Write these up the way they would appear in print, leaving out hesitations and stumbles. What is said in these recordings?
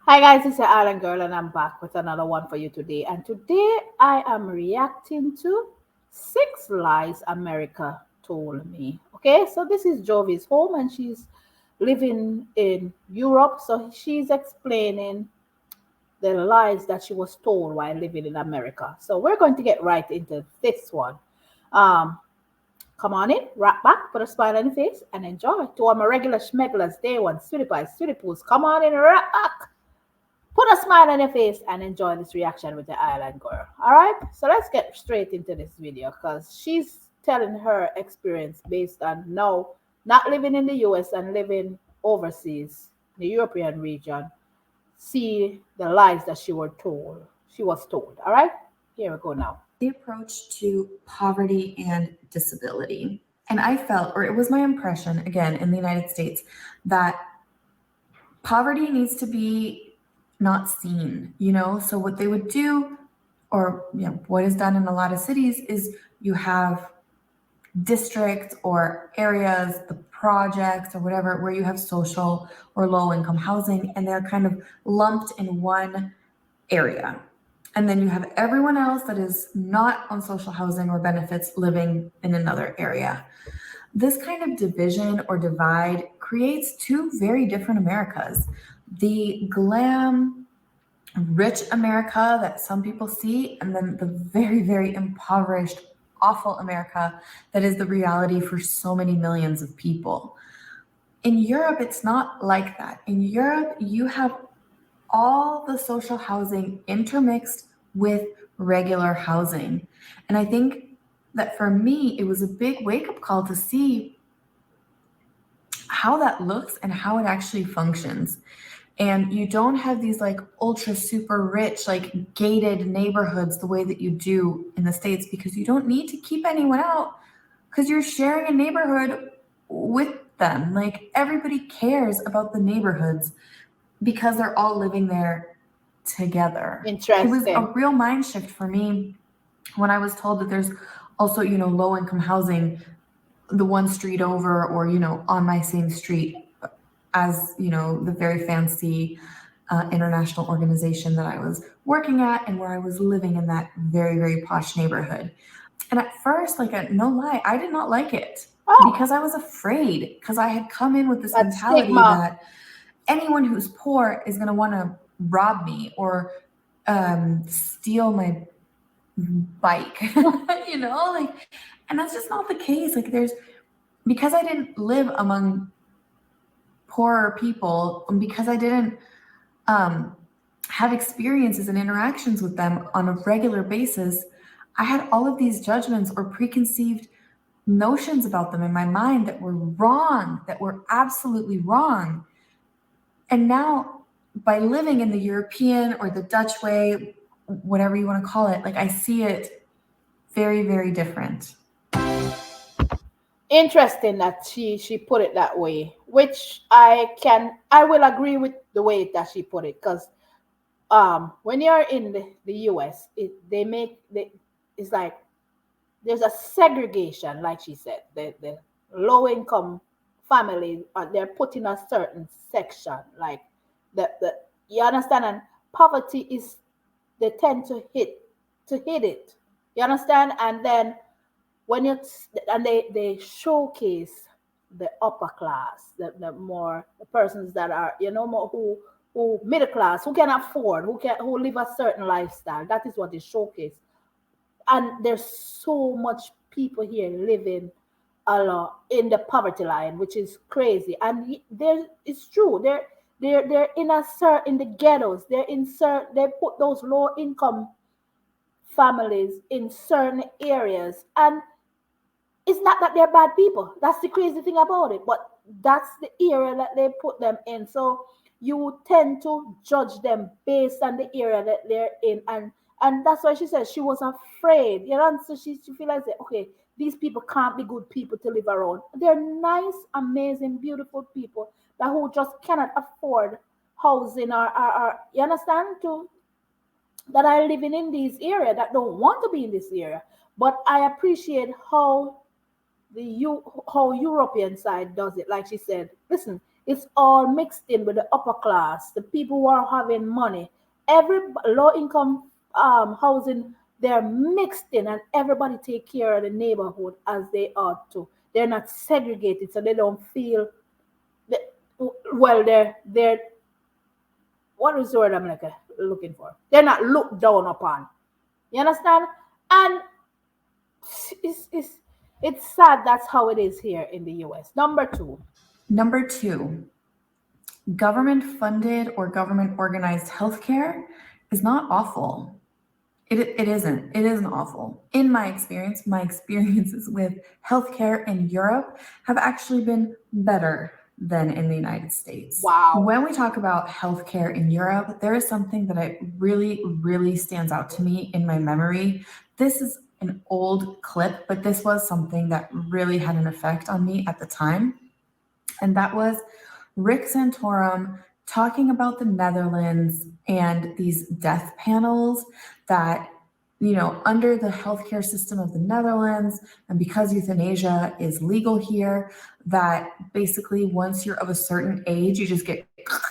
Hi guys, it's your Island Girl and I'm back with another one for you today. And today I am reacting to Six Lies America Told Me. Okay, so this is Jovi's home and she's living in Europe. So she's explaining the lies that she was told while living in America. So we're going to get right into this one. Um, Come on in, wrap back, put a smile on your face, and enjoy. To all my regular schmegglers, day one, sweetie pies, sweetie poos, come on in, wrap back. Put a smile on your face and enjoy this reaction with the island girl. All right, so let's get straight into this video because she's telling her experience based on now not living in the US and living overseas, the European region. See the lies that she was told. She was told. All right, here we go now. The approach to poverty and disability. And I felt, or it was my impression, again, in the United States, that poverty needs to be not seen, So what they would do, or what is done in a lot of cities, is you have districts or areas, the projects or whatever, where you have social or low income housing, and they're kind of lumped in one area. And then you have everyone else that is not on social housing or benefits living in another area. This kind of division or divide creates two very different Americas. The glam, rich America that some people see, and then the very, very impoverished, awful America that is the reality for so many millions of people. In Europe, it's not like that. In Europe, you have all the social housing intermixed with regular housing. And I think that for me, it was a big wake-up call to see how that looks and how it actually functions. And you don't have these like ultra super rich, like gated neighborhoods the way that you do in the States, because you don't need to keep anyone out because you're sharing a neighborhood with them. Like everybody cares about the neighborhoods because they're all living there together. It was a Interesting. real mind shift for me when I was told that there's also, low income housing the one street over, or, on my same street as, the very fancy international organization that I was working at, and where I was living in that very, very posh neighborhood. And at first, no lie, I did not like it because I was afraid, because I had come in with this mentality that anyone who's poor is going to want to rob me or steal my bike, and that's just not the case. Because I didn't live among poorer people, and because I didn't have experiences and interactions with them on a regular basis, I had all of these judgments or preconceived notions about them in my mind that were wrong, that were absolutely wrong. And now, by living in the European or the Dutch way, whatever you want to call it, I see it very, very different. Interesting that she put it that way, which I will agree with the way that she put it, because when you're in the US, it's like there's a segregation, like she said. The low income families they're put in a certain section, like the you understand, and poverty is they tend to hit it. You understand? And then when it's and they showcase the upper class, the more the persons that are more who middle class, who can afford, who live a certain lifestyle. That is what they showcase. And there's so much people here living in the poverty line, which is crazy. And there it's true. They're in in the ghettos. They put those low income families in certain areas, and it's not that they're bad people. That's the crazy thing about it. But that's the area that they put them in. So you tend to judge them based on the area that they're in. And that's why she said she was afraid. So she feel like, okay, these people can't be good people to live around. They're nice, amazing, beautiful people that who just cannot afford housing or you understand, to that are living in these area that don't want to be in this area. But I appreciate how how European side does it. Like she said, listen, It's all mixed in with the upper class, the people who are having money. Every low income housing, they're mixed in, and everybody take care of the neighborhood as they ought to. They're not segregated, so they don't feel that, well, they're what is the word I'm looking for? They're not looked down upon. You understand? And it's, it's, it's sad that's how it is here in the US. Number two. Number two, government funded or government organized healthcare is not awful. It isn't. It isn't awful. In my experiences with healthcare in Europe have actually been better than in the United States. Wow. When we talk about healthcare in Europe, there is something that really stands out to me in my memory. This is an old clip, but this was something that really had an effect on me at the time. And that was Rick Santorum talking about the Netherlands and these death panels that, under the healthcare system of the Netherlands, and because euthanasia is legal here, that basically once you're of a certain age, you just get. It's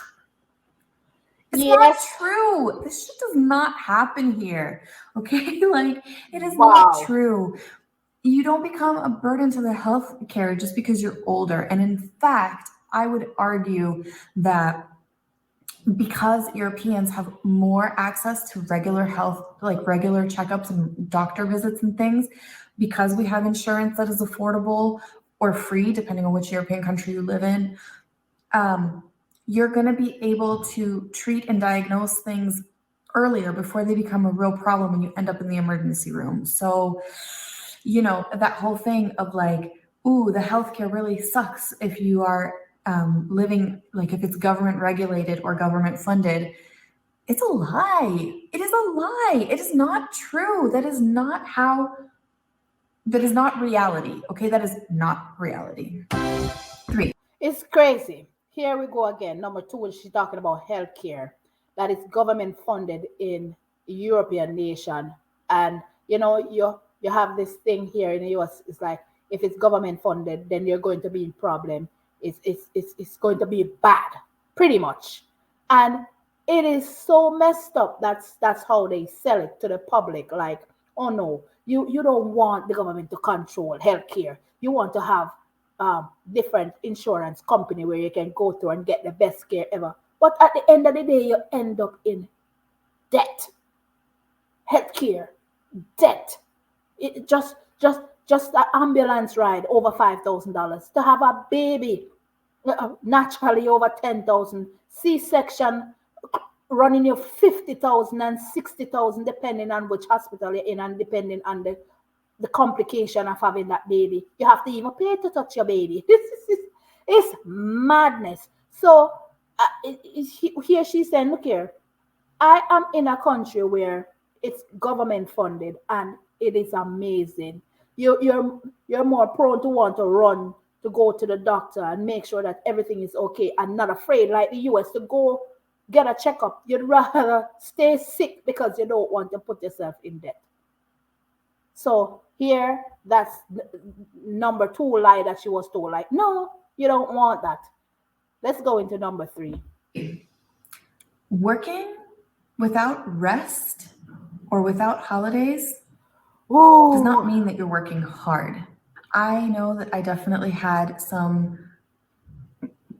not Yes. true. This shit does not happen here. Okay? Like, it is Wow. not true. You don't become a burden to the healthcare just because you're older. And in fact, I would argue that because Europeans have more access to regular health, like regular checkups and doctor visits and things, because we have insurance that is affordable or free, depending on which European country you live in, you're going to be able to treat and diagnose things earlier before they become a real problem and you end up in the emergency room. So, that whole thing of like, ooh, the healthcare really sucks if you are living, like if it's government regulated or government funded. It's a lie. It is a lie. It is not true. That is not reality. Okay, that is not reality. 3. It's crazy. Here we go again. Number two, when she's talking about healthcare that is government funded in European nation, and you have this thing here in the US. It's like if it's government funded, then you're going to be in problem. It's going to be bad, pretty much, and it is so messed up. That's how they sell it to the public. Like, oh no, you don't want the government to control healthcare. You want to have different insurance company where you can go to and get the best care ever. But at the end of the day, you end up in debt, healthcare, debt. It just an ambulance ride over $5,000 to have a baby, naturally over 10,000. C-section running you 50,000 and 60,000 depending on which hospital you're in and depending on the complication of having that baby. You have to even pay to touch your baby. This is it's madness. So here she's saying, look here, I am in a country where it's government funded and it is amazing. You're more prone to want to run to go to the doctor and make sure that everything is okay and not afraid like the US to go get a checkup. You'd rather stay sick because you don't want to put yourself in debt. So here, that's number two lie that she was told. Like, no, you don't want that. Let's go into number three. Working without rest or without holidays Ooh. does not mean that you're working hard. I know that I definitely had some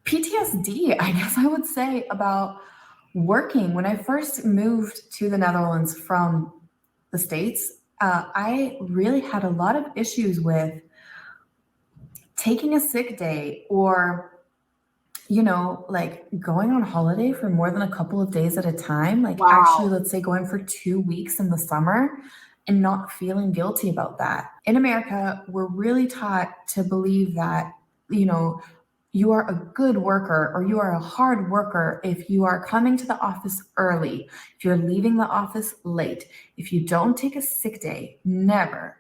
PTSD, I guess I would say, about working. When I first moved to the Netherlands from the States, I really had a lot of issues with taking a sick day or, like going on holiday for more than a couple of days at a time. Like, Wow. actually, let's say going for 2 weeks in the summer and not feeling guilty about that. In America, we're really taught to believe that, you are a good worker or you are a hard worker if you are coming to the office early, if you're leaving the office late, if you don't take a sick day, never,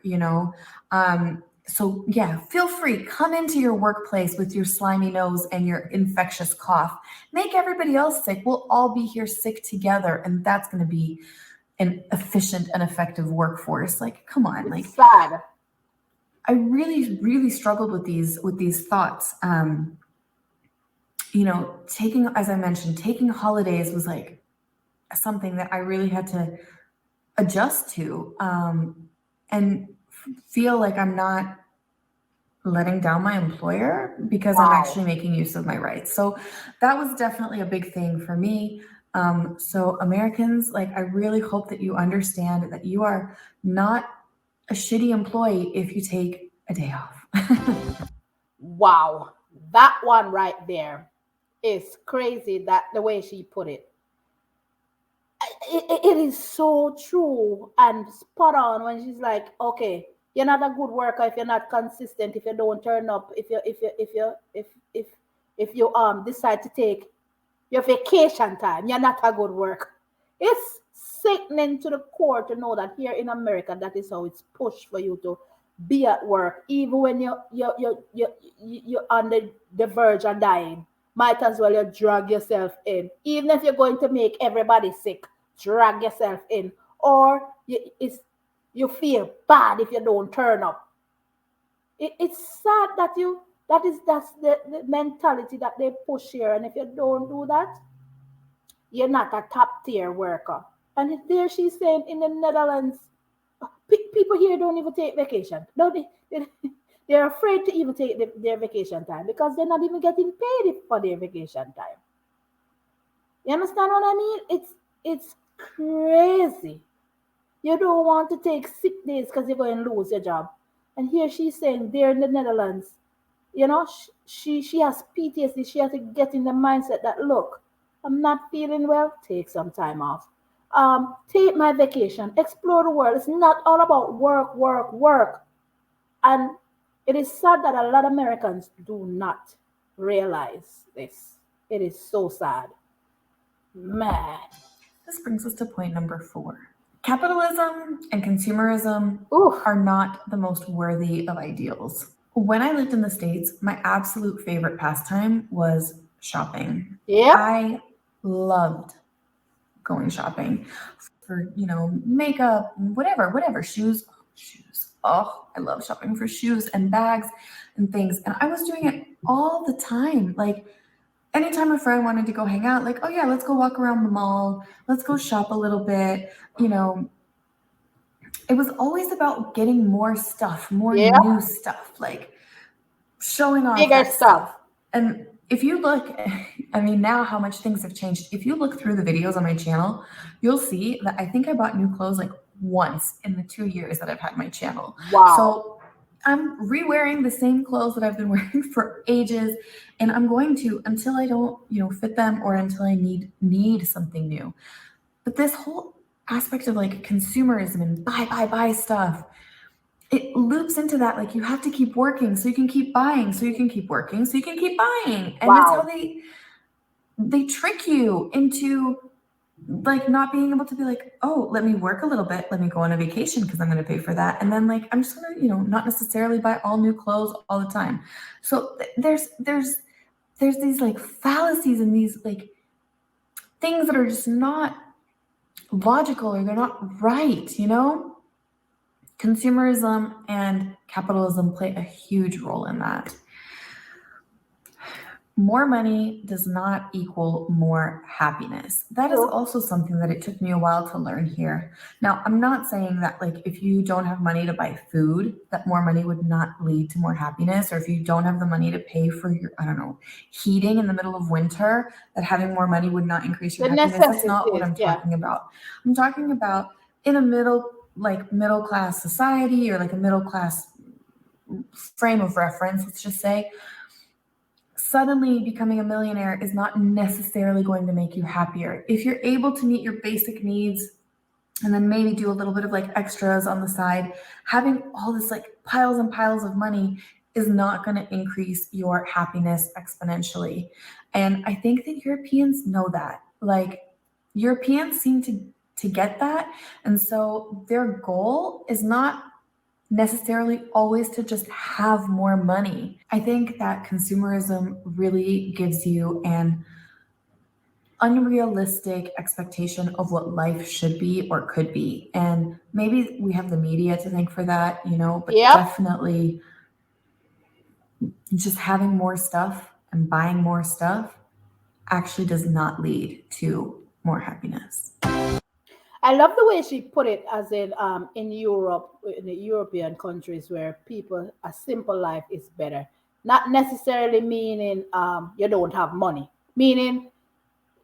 So yeah, feel free, come into your workplace with your slimy nose and your infectious cough. Make everybody else sick. We'll all be here sick together, and that's going to be an efficient and effective workforce. Like, come on, like, sad. I really struggled with these thoughts. taking, as I mentioned, taking holidays was like something that I really had to adjust to, and feel like I'm not letting down my employer because I'm Wow. actually making use of my rights. So that was definitely a big thing for me. So Americans, like, I really hope that you understand that you are not a shitty employee if you take a day off. Wow. That one right there is crazy, that the way she put it. It is so true and spot on when she's like, okay, you're not a good worker if you're not consistent, if you don't turn up, if you decide to take your vacation time, you're not a good worker. It's sickening to the core to know that here in America, that is how it's pushed for you to be at work, even when you're on the verge of dying. Might as well you drag yourself in, even if you're going to make everybody sick. Drag yourself in, or you feel bad if you don't turn up. It's sad that that's the mentality that they push here, and if you don't do that, you're not a top tier worker. And there she's saying in the Netherlands, people here don't even take vacation. No, they're afraid to even take their vacation time because they're not even getting paid for their vacation time. You understand what I mean? It's crazy. You don't want to take sick days because you're going to lose your job. And here she's saying there in the Netherlands, she has PTSD. She has to get in the mindset that, look, I'm not feeling well. Take some time off. Take my vacation. Explore the world. It's not all about work, work, work. And it is sad that a lot of Americans do not realize this. It is so sad. Man. This brings us to point number 4. Capitalism and consumerism Ooh. are not the most worthy of ideals. When I lived in the States, my absolute favorite pastime was shopping. Yep. I loved going shopping for, makeup, whatever, shoes. Oh, I love shopping for shoes and bags and things. And I was doing it all the time. Like, anytime a friend wanted to go hang out, like, oh yeah, let's go walk around the mall, let's go shop a little bit, it was always about getting more stuff, more Yep. new stuff, like showing off Bigger that stuff. stuff. And if you look, I mean, now how much things have changed. If you look through the videos on my channel, you'll see that I think I bought new clothes like once in the 2 years that I've had my channel. Wow. So I'm re-wearing the same clothes that I've been wearing for ages, and I'm going to until I don't, fit them, or until I need something new. But this whole aspect of like consumerism and buy stuff, it loops into that. Like, you have to keep working so you can keep buying, so you can keep working so you can keep buying, and it's how Wow. they trick you into like not being able to be like, oh, let me work a little bit, let me go on a vacation because I'm going to pay for that, and then like I'm just going to not necessarily buy all new clothes all the time. So there's these like fallacies and these like things that are just not logical, or they're not right. Consumerism and capitalism play a huge role in that. More money does not equal more happiness. That is True. also something that it took me a while to learn here. Now, I'm not saying that like if you don't have money to buy food, that more money would not lead to more happiness, or if you don't have the money to pay for your, I don't know, heating in the middle of winter, that having more money would not increase your The happiness. That's not what necessities. I'm Yeah. talking about. I'm talking about in a middle class society, or like a middle class frame of reference, let's just say. Suddenly becoming a millionaire is not necessarily going to make you happier. If you're able to meet your basic needs and then maybe do a little bit of like extras on the side, having all this like piles and piles of money is not going to increase your happiness exponentially. And I think that Europeans know that. Like, Europeans seem to get that. And so their goal is not necessarily always to just have more money. I think that consumerism really gives you an unrealistic expectation of what life should be or could be. And maybe we have the media to thank for that, but Yep. definitely just having more stuff and buying more stuff actually does not lead to more happiness. I love the way she put it, as in Europe, in the European countries where people a simple life is better. Not necessarily meaning you don't have money, meaning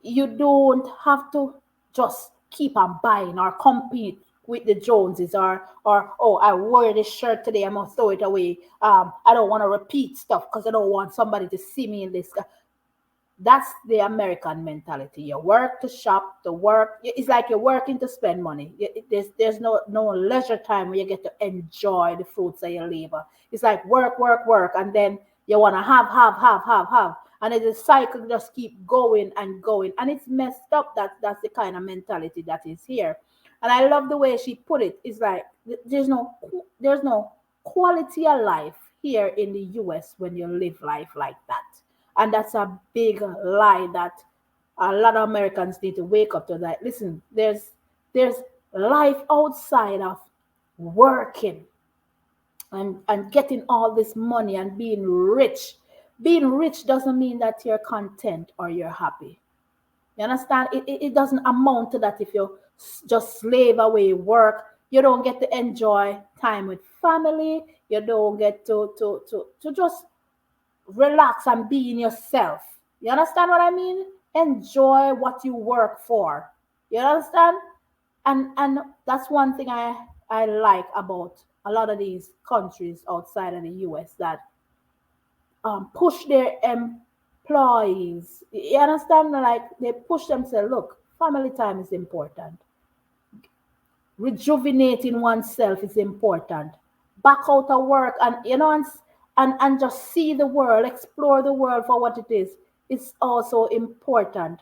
you don't have to just keep on buying or compete with the Joneses, or oh, I wore this shirt today, I must throw it away. I don't want to repeat stuff because I don't want somebody to see me in this. That's the American mentality. You work to shop, to work. It's like you're working to spend money. There's no leisure time where you get to enjoy the fruits of your labor. It's like work, work, work, and then you want to have, and then the cycle just keep going and going, and it's messed up. That's the kind of mentality that is here, and I love the way she put it. It's like there's no quality of life here in the U.S. when you live life like that, and that's a big lie that a lot of Americans need to wake up to. That listen, there's life outside of working and getting all this money and being rich. Being rich doesn't mean that you're content or you're happy. You understand? It doesn't amount to that if you just slave away work. You don't get to enjoy time with family. You don't get to just relax and be in yourself. You understand what I mean? Enjoy what you work for. You understand? And that's one thing I like about a lot of these countries outside of the US, that push their employees. You understand? Like they push them, say, look, family time is important. Rejuvenating oneself is important. Back out of work, and and just see the world, explore the world for what it is. It's also important.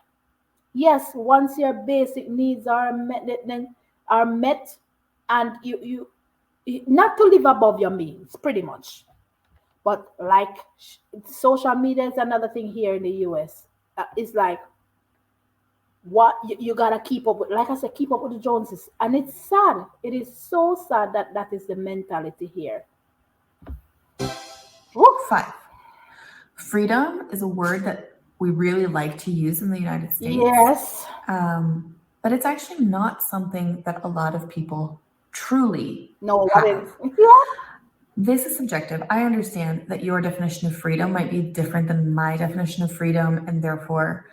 Yes, once your basic needs are met, then are met, and not to live above your means, pretty much. But like social media is another thing here in the US. It's like what you gotta keep up with. Like I said, keep up with the Joneses, and it's sad. It is so sad that that is the mentality here. Woo. 5. Freedom is a word that we really like to use in the United States. Yes. But it's actually not something that a lot of people truly No, what is? have. This is subjective. I understand that your definition of freedom might be different than my definition of freedom, and therefore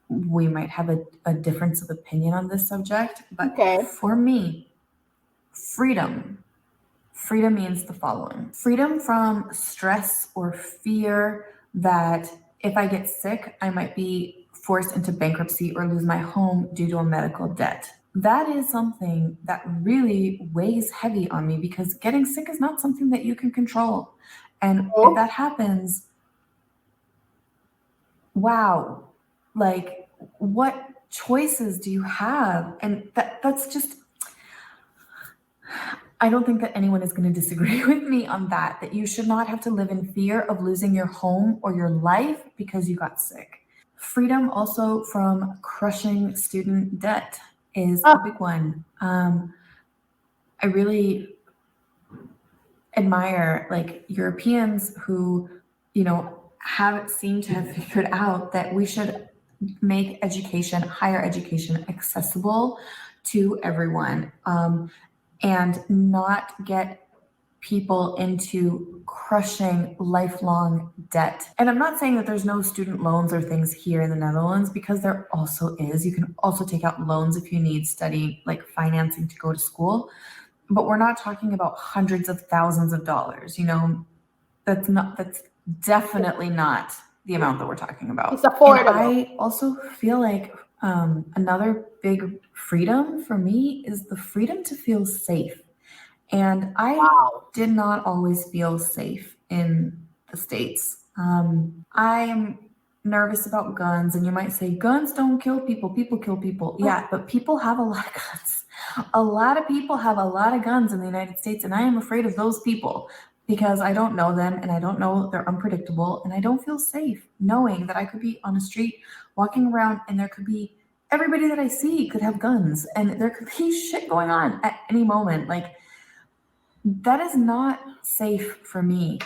we might have a difference of opinion on this subject. But Okay. for me, freedom means the following: freedom from stress or fear that if I get sick, I might be forced into bankruptcy or lose my home due to a medical debt. That is something that really weighs heavy on me because getting sick is not something that you can control. And if Oh, that happens, wow, like what choices do you have? And that's just, I don't think that anyone is going to disagree with me on that you should not have to live in fear of losing your home or your life because you got sick. Freedom also from crushing student debt is a ah, big one. I really admire like Europeans who, have seemed to have figured out that we should make education, higher education, accessible to everyone, and not get people into crushing lifelong debt. And I'm not saying that there's no student loans or things here in the Netherlands, because there also is. You can also take out loans if you need study, like financing to go to school. But we're not talking about hundreds of thousands of dollars. That's definitely not the amount that we're talking it's about. And affordable. I also feel like another big freedom for me is the freedom to feel safe. And I Wow. did not always feel safe in the States. I'm nervous about guns, and you might say, guns don't kill people, people kill people. Yeah, but people have a lot of guns. A lot of people have a lot of guns in the United States, and I am afraid of those people because I don't know them, and I don't know they're unpredictable, and I don't feel safe knowing that I could be on a street walking around and there could be everybody that I see could have guns, and there could be shit going on at any moment. Like, that is not safe for me.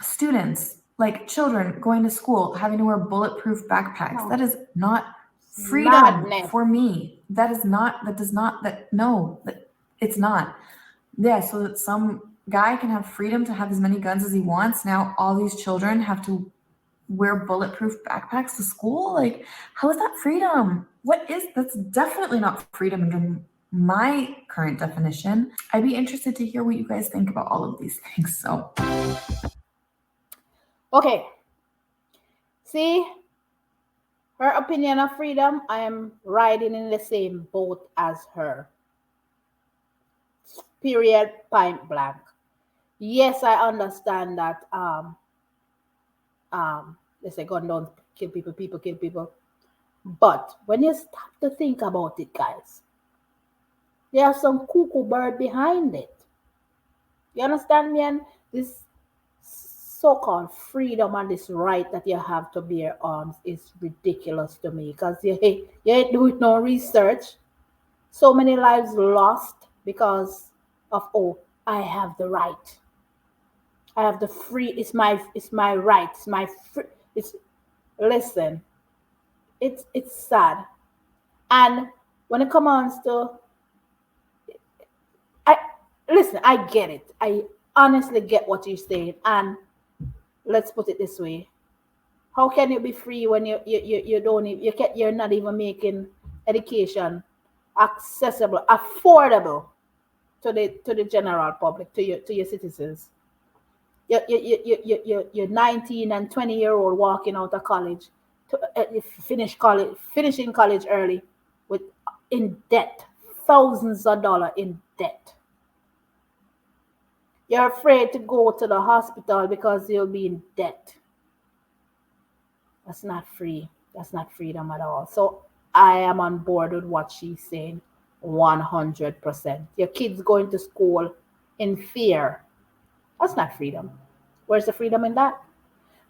Students, Like children going to school, having to wear bulletproof backpacks. That No, is not it's freedom madness. for me. That is not, that does not, that, no, that, it's not. Yeah, so that some guy can have freedom to have as many guns as he wants. Now all these children have to wear bulletproof backpacks to school? Like, how is that freedom? What is that's definitely not freedom under my current definition. I'd be interested to hear what you guys think about all of these things. So, Okay, see, her opinion of freedom, I am riding in the same boat as her. Period, point blank. Yes, I understand that they say gun don't kill people, people kill people. But when you stop to think about it, guys, there's some cuckoo bird behind it. You understand me? And this so-called freedom and this right that you have to bear arms is ridiculous to me because you ain't doing no research. So many lives lost because of, oh, I have the right. I have the free. It's my right. It's my free. It's listen. It's sad. And when it comes to, I listen. I get it. I honestly get what you're saying. And let's put it this way: how can you be free when you don't even, you're not even making education accessible, affordable to the general public, to your citizens? You're 19 and 20-year-old walking out of college to finishing college early with in debt, thousands of dollars in debt. You're afraid to go to the hospital because you'll be in debt. That's not free. That's not freedom at all. So I am on board with what she's saying 100%. Your kids going to school in fear. That's not freedom. Where's the freedom in that?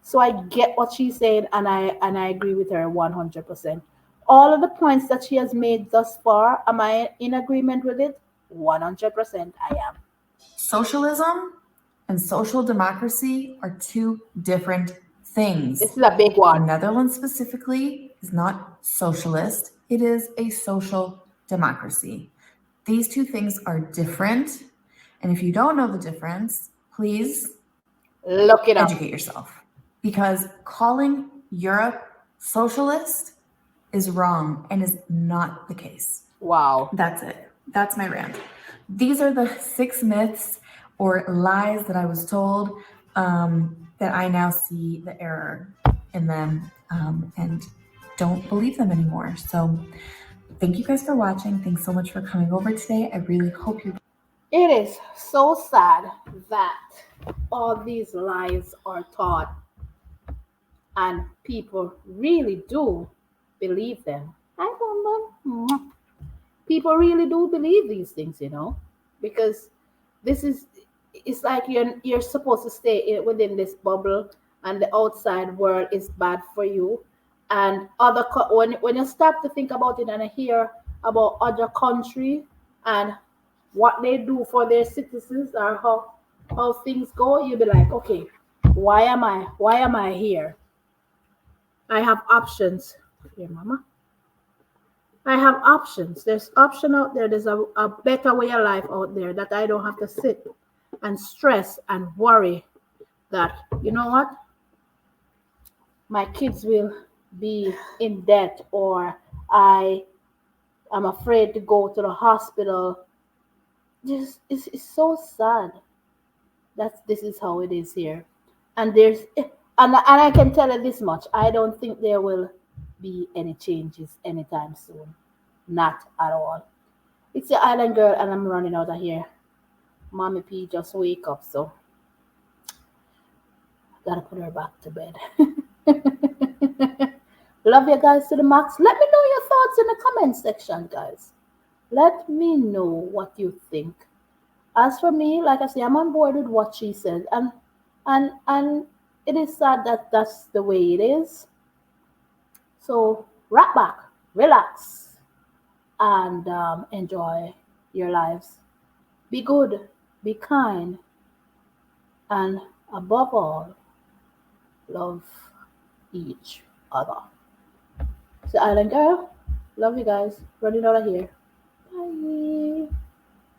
So I get what she's saying, and I agree with her 100%. All of the points that she has made thus far, am I in agreement with it? 100% I am. socialism and social democracy are two different things. This is a big The one. Netherlands specifically is not socialist, it is a social democracy. These two things are different. And if you don't know the difference, please Look it up. educate yourself. Because calling Europe socialist is wrong and is not the case. Wow. That's it. That's my rant. These are the 6 myths or lies that I was told that I now see the error in them and don't believe them anymore. So thank you guys for watching. Thanks so much for coming over today. I really hope you. It is so sad that all these lies are taught and people really do believe them. I don't know. People really do believe these things, because this is, it's like you're supposed to stay within this bubble, and the outside world is bad for you. And when you stop to think about it and hear about other country and what they do for their citizens, or how things go, you'll be like, okay, why am I here? I have options. Here, mama. I have options. There's option out there. There's a better way of life out there that I don't have to sit and stress and worry that, you know what, my kids will be in debt, or I am afraid to go to the hospital. Just it's so sad that this is how it is here. And and I can tell you this much. I don't think there will be any changes anytime soon. Not at all. It's the island girl, and I'm running out of here. Mommy P just wake up, so gotta put her back to bed. Love you guys to the max. Let me know your thoughts in the comment section, guys. Let me know what you think. As for me, like I say, I'm on board with what she said, and it is sad that that's the way it is. So wrap back, relax, and enjoy your lives. Be good, be kind, and above all, love each other. It's the Island Girl. Love you guys. Running out of here.